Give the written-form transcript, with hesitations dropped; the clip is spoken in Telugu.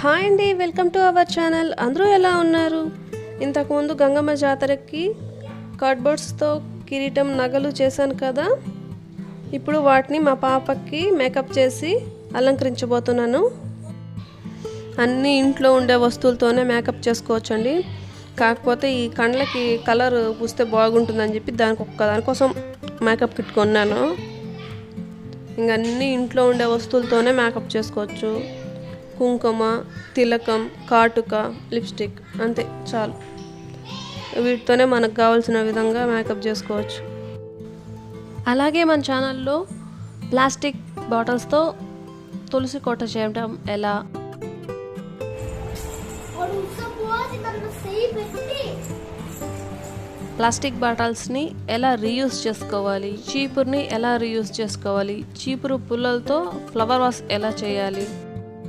హాయ్ అండి, వెల్కమ్ టు అవర్ ఛానల్. అందరూ ఎలా ఉన్నారు? ఇంతకుముందు గంగమ్మ జాతరకి కార్డ్బోర్డ్స్తో కిరీటం నగలు చేశాను కదా. ఇప్పుడు వాటిని మా పాపకి మేకప్ చేసి అలంకరించబోతున్నాను. అన్నీ ఇంట్లో ఉండే వస్తువులతోనే మేకప్ చేసుకోవచ్చండి. కాకపోతే ఈ కండ్లకి కలర్ పూస్తే బాగుంటుందని చెప్పి దానికోసం మేకప్ కిట్ కొన్నాను. ఇంక అన్నీ ఇంట్లో ఉండే వస్తువులతోనే మేకప్ చేసుకోవచ్చు. కుంకుమ, తిలకం, కాటుక, లిప్స్టిక్, అంతే చాలు. వీటితోనే మనకు కావాల్సిన విధంగా మేకప్ చేసుకోవచ్చు. అలాగే మన ఛానల్లో ప్లాస్టిక్ బాటిల్స్తో తులసి కోట చేయడం ఎలా, ప్లాస్టిక్ బాటిల్స్ని ఎలా రీయూజ్ చేసుకోవాలి, చీపురుని ఎలా రీయూజ్ చేసుకోవాలి, చీపురు పుల్లలతో ఫ్లవర్ వాష్ ఎలా చేయాలి,